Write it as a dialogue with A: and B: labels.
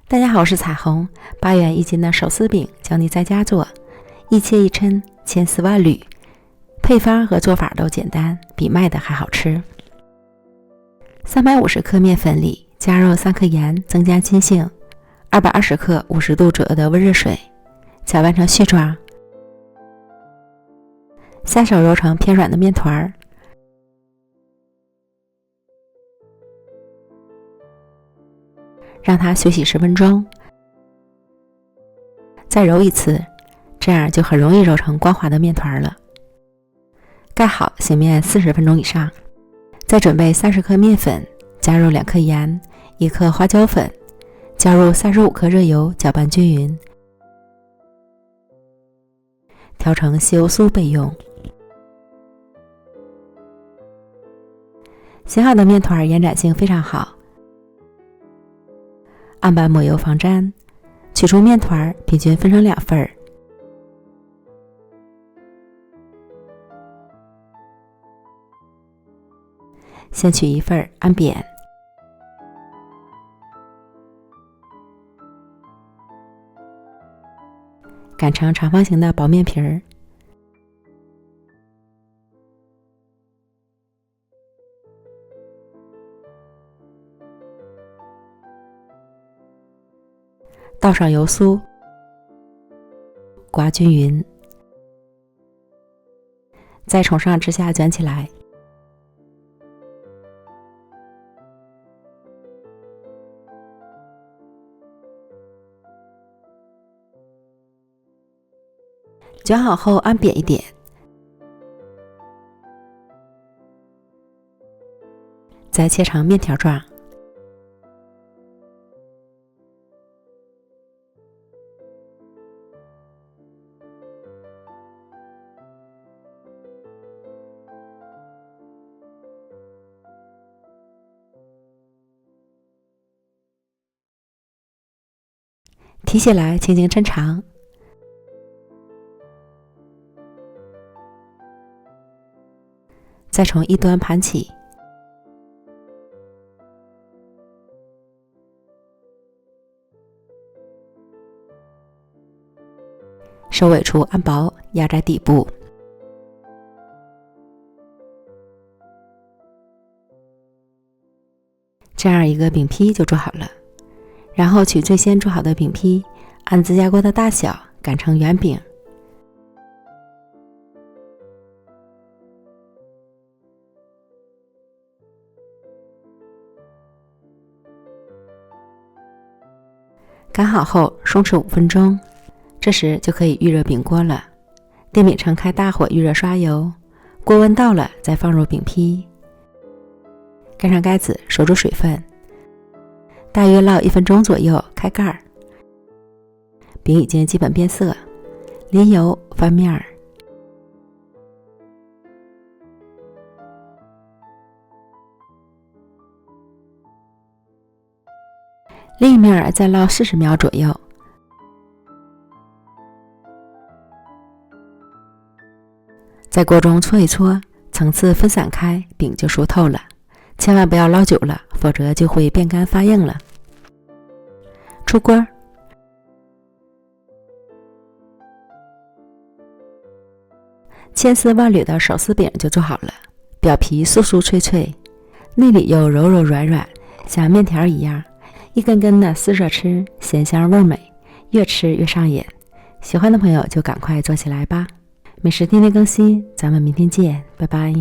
A: 大家好，我是彩虹。8元1斤的手撕饼，教你在家做，一切一抻，千丝万缕。配方和做法都简单，比卖的还好吃。350克面粉里加入3克盐，增加筋性；220克50度左右的温热水，搅拌成絮状。下手揉成偏软的面团，让它水洗10分钟，再揉一次，这样就很容易揉成光滑的面团了。盖好，醒面40分钟以上。再准备30克面粉，加入2克盐、1克花椒粉，加入35克热油，搅拌均匀，调成西欧酥备用。醒好的面团延展性非常好，案板抹油防粘，取出面团，平均分成2份。先取1份，按扁，擀成长方形的薄面皮儿。倒上油酥，刮均匀，再从上至下卷起来。卷好后按扁一点，再切成面条状。提起来轻轻抻长，再从一端盘起，收尾处按薄，压在底部。这样一个饼坯就做好了。然后取最先做好的饼坯，按自家锅的大小擀成圆饼。擀好后松弛5分钟，这时就可以预热饼锅了。电饼铛开大火预热刷油，锅温到了再放入饼坯，盖上盖子锁住水分。大约烙1分钟左右，开盖儿。饼已经基本变色，淋油翻面儿。另一面再烙40秒左右。在锅中搓一搓，层次分散开，饼就熟透了。千万不要烙久了，否则就会变干发硬了。出锅，千丝万缕的手撕饼就做好了。表皮酥酥脆脆，内里又柔柔软软，像面条一样，一根根的撕着吃，咸香味美，越吃越上瘾。喜欢的朋友就赶快做起来吧。美食天天更新，咱们明天见，拜拜。